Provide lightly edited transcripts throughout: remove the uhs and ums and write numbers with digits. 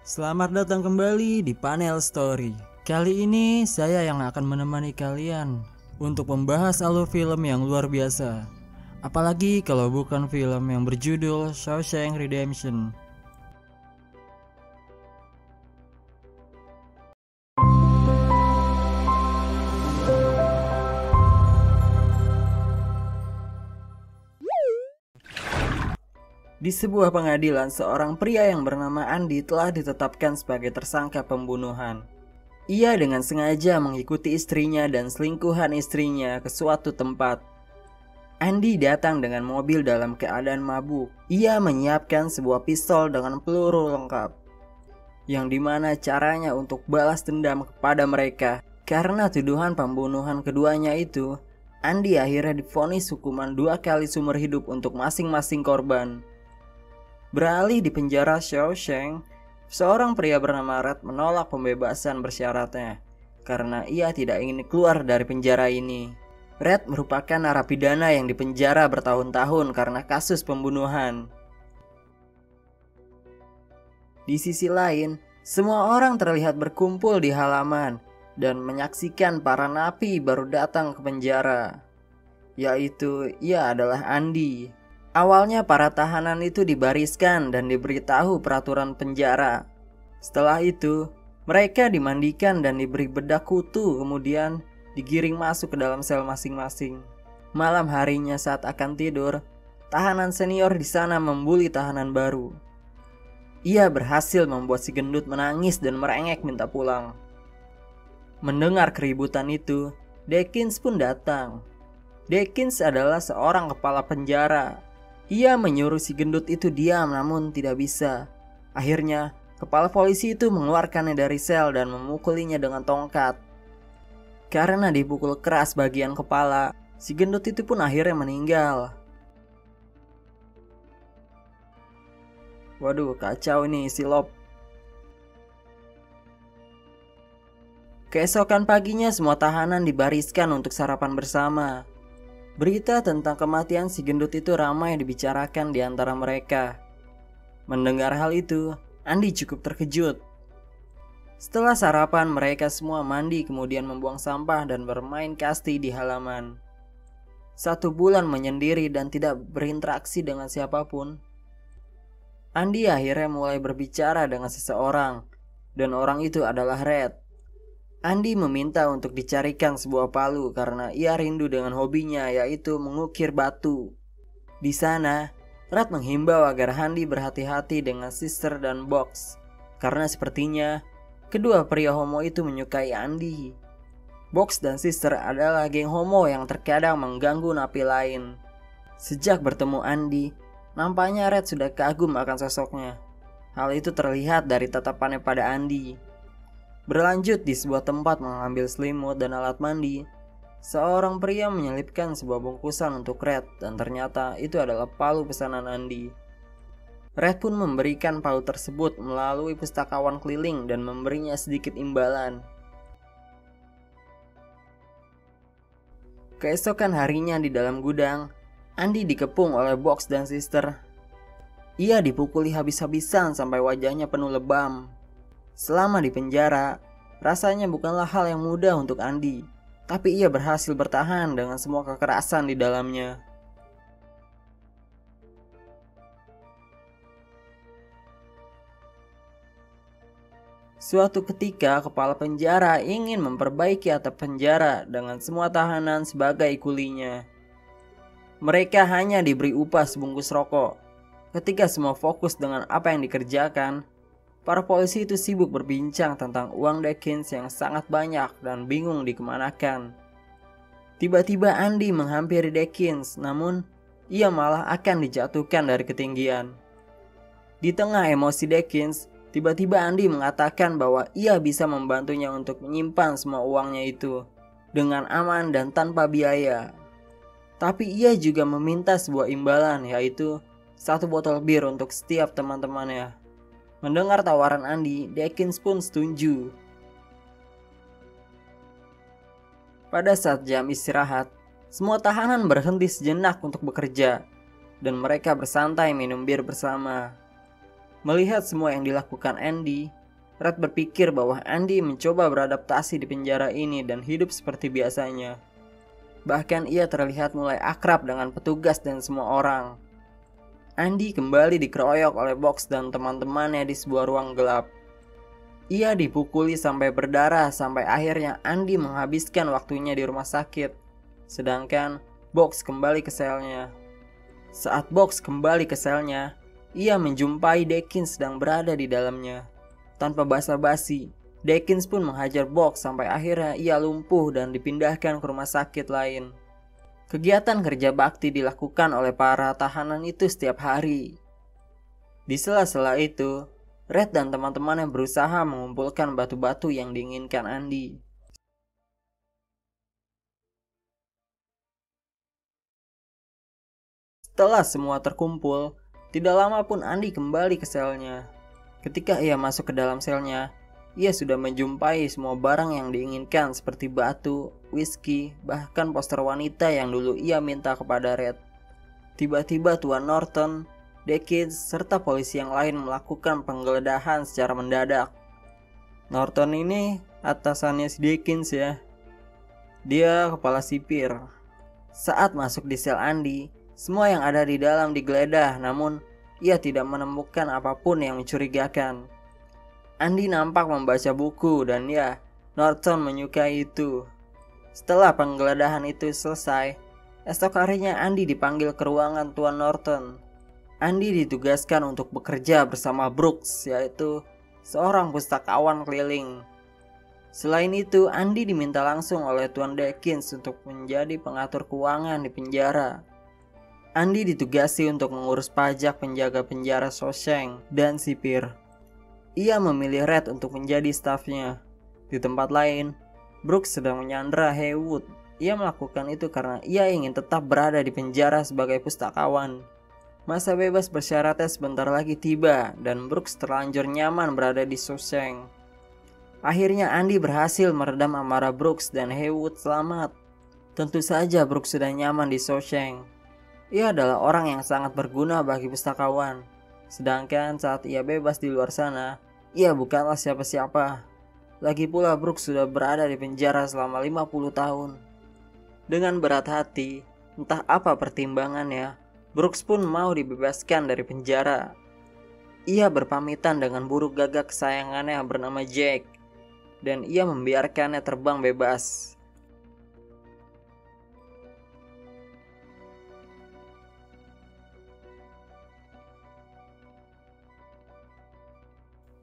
Selamat datang kembali di Panel Story. Kali ini saya yang akan menemani kalian untuk membahas alur film yang luar biasa. Apalagi kalau bukan film yang berjudul Shawshank Redemption. Di sebuah pengadilan, seorang pria yang bernama Andy telah ditetapkan sebagai tersangka pembunuhan. Ia dengan sengaja mengikuti istrinya dan selingkuhan istrinya ke suatu tempat. Andy datang dengan mobil dalam keadaan mabuk. Ia menyiapkan sebuah pistol dengan peluru lengkap, yang dimana caranya untuk balas dendam kepada mereka. Karena tuduhan pembunuhan keduanya itu, Andy akhirnya divonis hukuman 2 kali seumur hidup untuk masing-masing korban. Beralih di penjara Shawshank, seorang pria bernama Red menolak pembebasan bersyaratnya karena ia tidak ingin keluar dari penjara ini. Red merupakan narapidana yang dipenjara bertahun-tahun karena kasus pembunuhan. Di sisi lain, semua orang terlihat berkumpul di halaman dan menyaksikan para napi baru datang ke penjara, yaitu ia adalah Andy. Awalnya para tahanan itu dibariskan dan diberitahu peraturan penjara. Setelah itu, mereka dimandikan dan diberi bedak kutu, kemudian digiring masuk ke dalam sel masing-masing. Malam harinya saat akan tidur, tahanan senior di sana membuli tahanan baru. Ia berhasil membuat si gendut menangis dan merengek minta pulang. Mendengar keributan itu, Dekins pun datang. Dekins adalah seorang kepala penjara. Ia menyuruh si gendut itu diam, namun tidak bisa. Akhirnya, kepala polisi itu mengeluarkannya dari sel dan memukulinya dengan tongkat. Karena dipukul keras bagian kepala, si gendut itu pun akhirnya meninggal. Waduh, kacau nih si Lop. Keesokan paginya semua tahanan dibariskan untuk sarapan bersama. Berita tentang kematian si gendut itu ramai dibicarakan di antara mereka. Mendengar hal itu, Andy cukup terkejut. Setelah sarapan, mereka semua mandi kemudian membuang sampah dan bermain kasti di halaman. 1 bulan menyendiri dan tidak berinteraksi dengan siapapun, Andy akhirnya mulai berbicara dengan seseorang, dan orang itu adalah Red. Andy meminta untuk dicarikan sebuah palu karena ia rindu dengan hobinya, yaitu mengukir batu. Di sana, Red menghimbau agar Andy berhati-hati dengan Sister dan Box, karena sepertinya kedua pria homo itu menyukai Andy. Box dan Sister adalah geng homo yang terkadang mengganggu napi lain. Sejak bertemu Andy, nampaknya Red sudah kagum akan sosoknya. Hal itu terlihat dari tatapannya pada Andy. Berlanjut di sebuah tempat mengambil selimut dan alat mandi, seorang pria menyelipkan sebuah bungkusan untuk Red dan ternyata itu adalah palu pesanan Andy. Red pun memberikan palu tersebut melalui pustakawan keliling dan memberinya sedikit imbalan. Keesokan harinya di dalam gudang, Andy dikepung oleh Box dan Sister. Ia dipukuli habis-habisan sampai wajahnya penuh lebam. Selama di penjara, rasanya bukanlah hal yang mudah untuk Andy, tapi ia berhasil bertahan dengan semua kekerasan di dalamnya. Suatu ketika, kepala penjara ingin memperbaiki atap penjara dengan semua tahanan sebagai kulinya. Mereka hanya diberi upah sebungkus rokok. Ketika semua fokus dengan apa yang dikerjakan, para polisi itu sibuk berbincang tentang uang Dekins yang sangat banyak dan bingung dikemanakan. Tiba-tiba Andy menghampiri Dekins, namun ia malah akan dijatuhkan dari ketinggian. Di tengah emosi Dekins, tiba-tiba Andy mengatakan bahwa ia bisa membantunya untuk menyimpan semua uangnya itu dengan aman dan tanpa biaya. Tapi ia juga meminta sebuah imbalan, yaitu 1 botol bir untuk setiap teman-temannya. Mendengar tawaran Andy, Dekins pun setuju. Pada saat jam istirahat, semua tahanan berhenti sejenak untuk bekerja, dan mereka bersantai minum bir bersama. Melihat semua yang dilakukan Andy, Red berpikir bahwa Andy mencoba beradaptasi di penjara ini dan hidup seperti biasanya. Bahkan ia terlihat mulai akrab dengan petugas dan semua orang. Andy kembali dikeroyok oleh Box dan teman-temannya di sebuah ruang gelap. Ia dipukuli sampai berdarah sampai akhirnya Andy menghabiskan waktunya di rumah sakit. Sedangkan Box kembali ke selnya. Saat Box kembali ke selnya, ia menjumpai Dekins sedang berada di dalamnya. Tanpa basa-basi, Dekins pun menghajar Box sampai akhirnya ia lumpuh dan dipindahkan ke rumah sakit lain. Kegiatan kerja bakti dilakukan oleh para tahanan itu setiap hari. Di sela-sela itu, Red dan teman-temannya berusaha mengumpulkan batu-batu yang diinginkan Andy. Setelah semua terkumpul, tidak lama pun Andy kembali ke selnya. Ketika ia masuk ke dalam selnya, ia sudah menjumpai semua barang yang diinginkan seperti batu, whisky, bahkan poster wanita yang dulu ia minta kepada Red. Tiba-tiba Tuan Norton, Dekins, serta polisi yang lain melakukan penggeledahan secara mendadak. Norton ini atasannya si Dekins ya. Dia kepala sipir. Saat masuk di sel Andy, semua yang ada di dalam digeledah, namun ia tidak menemukan apapun yang mencurigakan. Andy nampak membaca buku dan ya, Norton menyukai itu. Setelah penggeledahan itu selesai, esok harinya Andy dipanggil ke ruangan Tuan Norton. Andy ditugaskan untuk bekerja bersama Brooks, yaitu seorang pustakawan keliling. Selain itu, Andy diminta langsung oleh Tuan Dekins untuk menjadi pengatur keuangan di penjara. Andy ditugasi untuk mengurus pajak penjaga penjara Shawshank dan sipir. Ia memilih Red untuk menjadi stafnya. Di tempat lain, Brooks sedang menyandra Haywood. Ia melakukan itu karena ia ingin tetap berada di penjara sebagai pustakawan. Masa bebas bersyaratnya sebentar lagi tiba dan Brooks terlanjur nyaman berada di Shawshank. Akhirnya Andy berhasil meredam amarah Brooks dan Haywood selamat. Tentu saja Brooks sudah nyaman di Shawshank. Ia adalah orang yang sangat berguna bagi pustakawan. Sedangkan saat ia bebas di luar sana, ia bukanlah siapa-siapa. Lagi pula Brooks sudah berada di penjara selama 50 tahun. Dengan berat hati, entah apa pertimbangannya, Brooks pun mau dibebaskan dari penjara. Ia berpamitan dengan burung gagak kesayangannya bernama Jack, dan ia membiarkannya terbang bebas.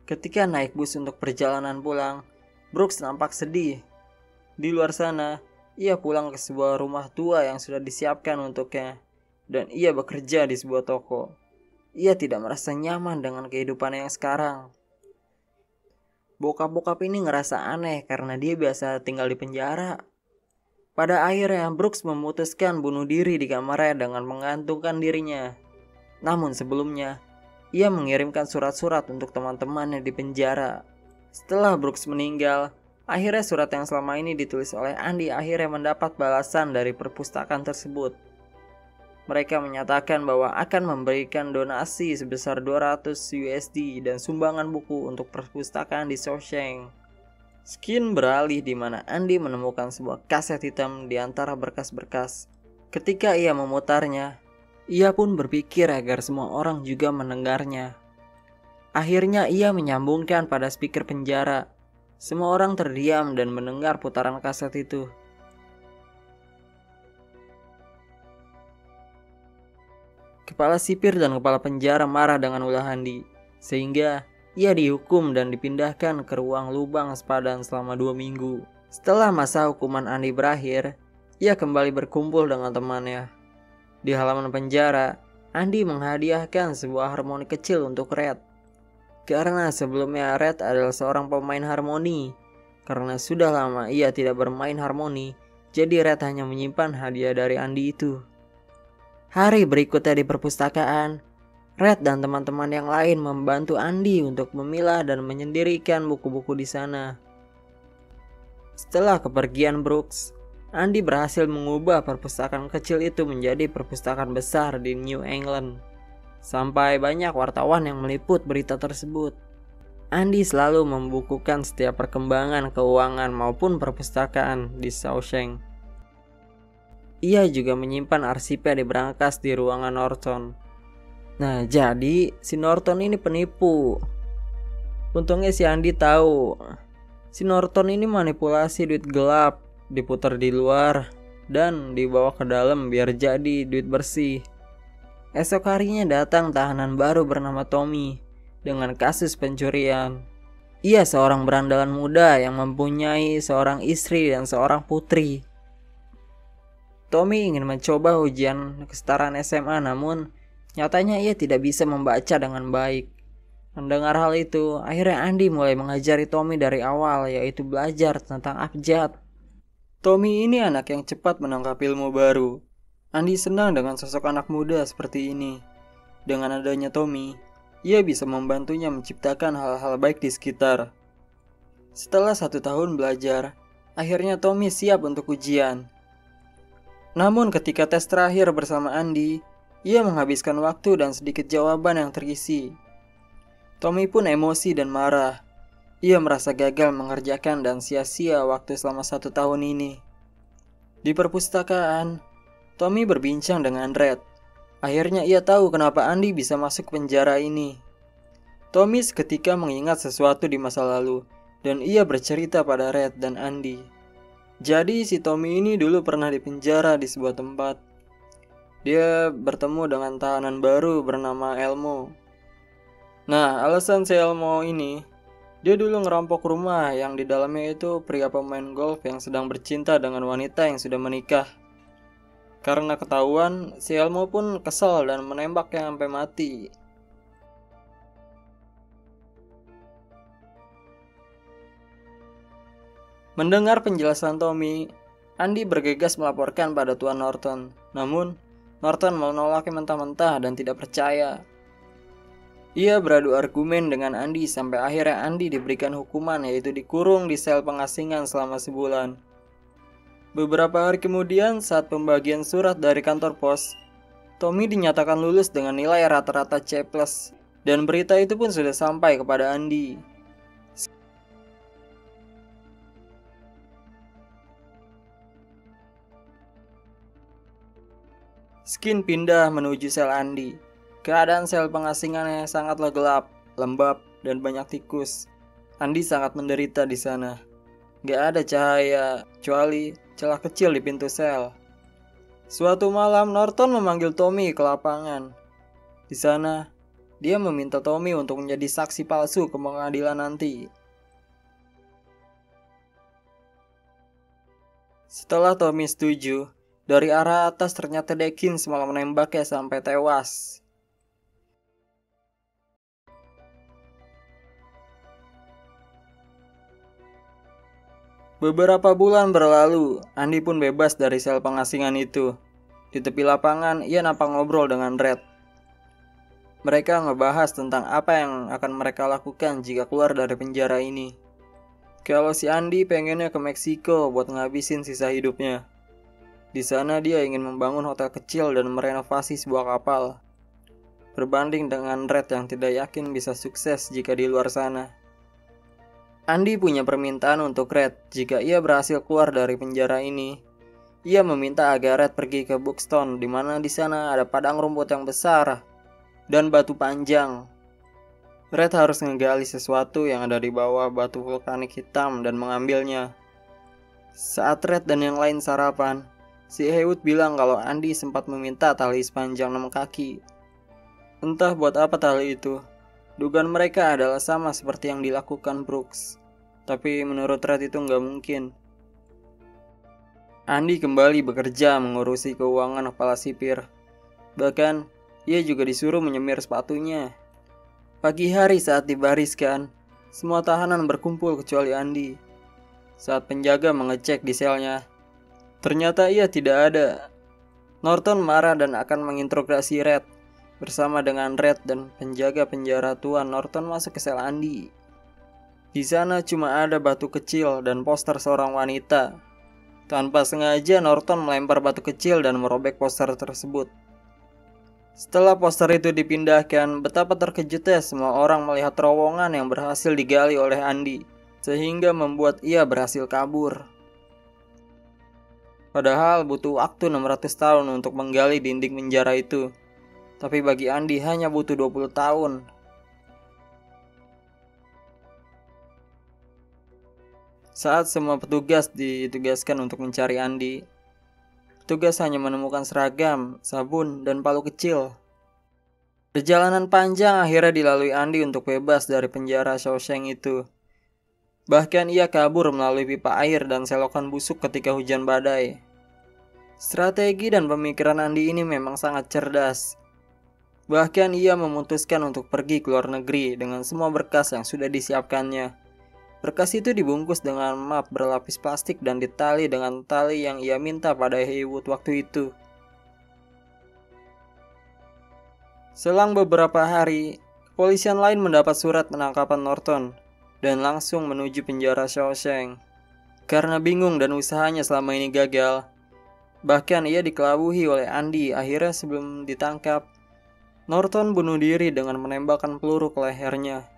Ketika naik bus untuk perjalanan pulang, Brooks nampak sedih. Di luar sana, ia pulang ke sebuah rumah tua yang sudah disiapkan untuknya, dan ia bekerja di sebuah toko. Ia tidak merasa nyaman dengan kehidupan yang sekarang. Bokap-bokap ini ngerasa aneh karena dia biasa tinggal di penjara. Pada akhirnya, Brooks memutuskan bunuh diri di kamarnya dengan mengantungkan dirinya. Namun sebelumnya, ia mengirimkan surat-surat untuk teman-temannya di penjara. Setelah Brooks meninggal, akhirnya surat yang selama ini ditulis oleh Andy akhirnya mendapat balasan dari perpustakaan tersebut. Mereka menyatakan bahwa akan memberikan donasi sebesar 200 USD dan sumbangan buku untuk perpustakaan di Shawshank. Skin beralih di mana Andy menemukan sebuah kaset hitam di antara berkas-berkas. Ketika ia memutarnya, ia pun berpikir agar semua orang juga mendengarnya. Akhirnya ia menyambungkan pada speaker penjara. Semua orang terdiam dan mendengar putaran kaset itu. Kepala sipir dan kepala penjara marah dengan ulah Andy, sehingga ia dihukum dan dipindahkan ke ruang lubang sepadan selama 2 minggu. Setelah masa hukuman Andy berakhir, ia kembali berkumpul dengan temannya. Di halaman penjara, Andy menghadiahkan sebuah harmoni kecil untuk Red. Karena sebelumnya Red adalah seorang pemain harmoni. Karena sudah lama ia tidak bermain harmoni, jadi Red hanya menyimpan hadiah dari Andy itu. Hari berikutnya di perpustakaan, Red dan teman-teman yang lain membantu Andy untuk memilah dan menyendirikan buku-buku di sana. Setelah kepergian Brooks, Andy berhasil mengubah perpustakaan kecil itu menjadi perpustakaan besar di New England. Sampai banyak wartawan yang meliput berita tersebut. Andi selalu membukukan setiap perkembangan keuangan maupun perpustakaan di Shawshank. Ia juga menyimpan arsipnya di brankas di ruangan Norton. Nah, jadi si Norton ini penipu. Untungnya si Andi tahu. Si Norton ini manipulasi duit gelap, diputar di luar, dan dibawa ke dalam biar jadi duit bersih. Esok harinya datang tahanan baru bernama Tommy dengan kasus pencurian. Ia seorang berandalan muda yang mempunyai seorang istri dan seorang putri. Tommy ingin mencoba ujian kesetaraan SMA, namun nyatanya ia tidak bisa membaca dengan baik. Mendengar hal itu, akhirnya Andi mulai mengajari Tommy dari awal, yaitu belajar tentang abjad. Tommy ini anak yang cepat menangkap ilmu baru. Andi senang dengan sosok anak muda seperti ini. Dengan adanya Tommy, ia bisa membantunya menciptakan hal-hal baik di sekitar. Setelah 1 tahun belajar, akhirnya Tommy siap untuk ujian. Namun ketika tes terakhir bersama Andi, ia menghabiskan waktu dan sedikit jawaban yang terisi. Tommy pun emosi dan marah. Ia merasa gagal mengerjakan dan sia-sia waktu selama 1 tahun ini. Di perpustakaan, Tommy berbincang dengan Red. Akhirnya ia tahu kenapa Andi bisa masuk penjara ini. Tommy seketika mengingat sesuatu di masa lalu, dan ia bercerita pada Red dan Andi. Jadi si Tommy ini dulu pernah dipenjara di sebuah tempat. Dia bertemu dengan tahanan baru bernama Elmo. Nah, alasan si Elmo ini, dia dulu ngerampok rumah yang di dalamnya itu pria pemain golf yang sedang bercinta dengan wanita yang sudah menikah. Karena ketahuan, si Elmo pun kesal dan menembaknya sampai mati. Mendengar penjelasan Tommy, Andi bergegas melaporkan pada Tuan Norton. Namun, Norton menolaknya mentah-mentah dan tidak percaya. Ia beradu argumen dengan Andi sampai akhirnya Andi diberikan hukuman, yaitu dikurung di sel pengasingan selama sebulan. Beberapa hari kemudian, saat pembagian surat dari kantor pos, Tommy dinyatakan lulus dengan nilai rata-rata C+, dan berita itu pun sudah sampai kepada Andi. Skin pindah menuju sel Andi. Keadaan sel pengasingannya sangatlah gelap, lembab, dan banyak tikus. Andi sangat menderita di sana. Gak ada cahaya, kecuali celah kecil di pintu sel. Suatu malam, Norton memanggil Tommy ke lapangan. Di sana, dia meminta Tommy untuk menjadi saksi palsu ke pengadilan nanti. Setelah Tommy setuju, dari arah atas ternyata Dekins malah menembaknya sampai tewas. Beberapa bulan berlalu, Andi pun bebas dari sel pengasingan itu. Di tepi lapangan, ia nampak ngobrol dengan Red. Mereka ngebahas tentang apa yang akan mereka lakukan jika keluar dari penjara ini. Kalau si Andi pengennya ke Meksiko buat ngabisin sisa hidupnya. Di sana dia ingin membangun hotel kecil dan merenovasi sebuah kapal. Berbanding dengan Red yang tidak yakin bisa sukses jika di luar sana. Andi punya permintaan untuk Red jika ia berhasil keluar dari penjara ini. Ia meminta agar Red pergi ke Buxton, di mana di sana ada padang rumput yang besar dan batu panjang. Red harus menggali sesuatu yang ada di bawah batu vulkanik hitam dan mengambilnya. Saat Red dan yang lain sarapan, si Haywood bilang kalau Andi sempat meminta tali sepanjang 6 kaki. Entah buat apa tali itu. Dugaan mereka adalah sama seperti yang dilakukan Brooks. Tapi menurut Red itu nggak mungkin. Andi kembali bekerja mengurusi keuangan kepala sipir. Bahkan, ia juga disuruh menyemir sepatunya. Pagi hari saat dibariskan, semua tahanan berkumpul kecuali Andi. Saat penjaga mengecek di selnya, ternyata ia tidak ada. Norton marah dan akan menginterogasi Red. Bersama dengan Red dan penjaga penjara Tuan, Norton masuk ke sel Andi. Di sana cuma ada batu kecil dan poster seorang wanita. Tanpa sengaja Norton melempar batu kecil dan merobek poster tersebut. Setelah poster itu dipindahkan, betapa terkejutnya semua orang melihat terowongan yang berhasil digali oleh Andy, sehingga membuat ia berhasil kabur. Padahal butuh waktu 600 tahun untuk menggali dinding penjara itu, tapi bagi Andy hanya butuh 20 tahun. Saat semua petugas ditugaskan untuk mencari Andy, petugas hanya menemukan seragam, sabun, dan palu kecil. Perjalanan panjang akhirnya dilalui Andy untuk bebas dari penjara Shawshank itu. Bahkan ia kabur melalui pipa air dan selokan busuk ketika hujan badai. Strategi dan pemikiran Andy ini memang sangat cerdas. Bahkan ia memutuskan untuk pergi ke luar negeri dengan semua berkas yang sudah disiapkannya. Berkas itu dibungkus dengan map berlapis plastik dan ditali dengan tali yang ia minta pada Haywood waktu itu. Selang beberapa hari, kepolisian lain mendapat surat penangkapan Norton dan langsung menuju penjara Shawshank. Karena bingung dan usahanya selama ini gagal, bahkan ia dikelabuhi oleh Andy. Akhirnya sebelum ditangkap, Norton bunuh diri dengan menembakkan peluru ke lehernya.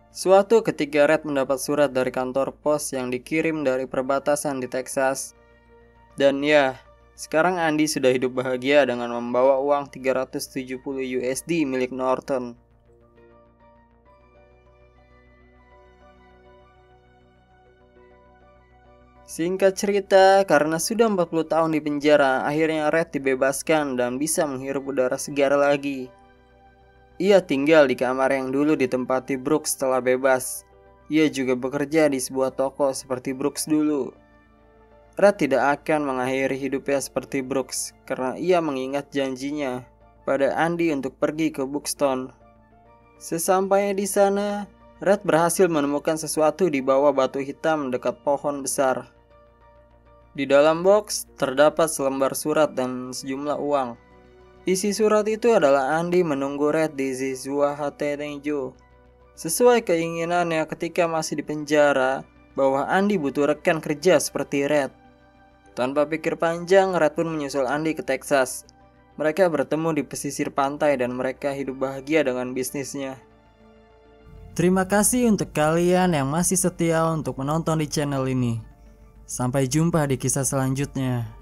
Suatu ketika Red mendapat surat dari kantor pos yang dikirim dari perbatasan di Texas. Dan ya, sekarang Andy sudah hidup bahagia dengan membawa uang 370 USD milik Norton. Singkat cerita, karena sudah 40 tahun di penjara, akhirnya Red dibebaskan dan bisa menghirup udara segar lagi. Ia tinggal di kamar yang dulu ditempati Brooks setelah bebas. Ia juga bekerja di sebuah toko seperti Brooks dulu. Red tidak akan mengakhiri hidupnya seperti Brooks karena ia mengingat janjinya pada Andy untuk pergi ke Buxton. Sesampainya di sana, Red berhasil menemukan sesuatu di bawah batu hitam dekat pohon besar. Di dalam box terdapat selembar surat dan sejumlah uang. Isi surat itu adalah Andy menunggu Red di Zizua Hatenejo. Sesuai keinginannya ketika masih di penjara, bahwa Andy butuh rekan kerja seperti Red. Tanpa pikir panjang, Red pun menyusul Andy ke Texas. Mereka bertemu di pesisir pantai dan mereka hidup bahagia dengan bisnisnya. Terima kasih untuk kalian yang masih setia untuk menonton di channel ini. Sampai jumpa di kisah selanjutnya.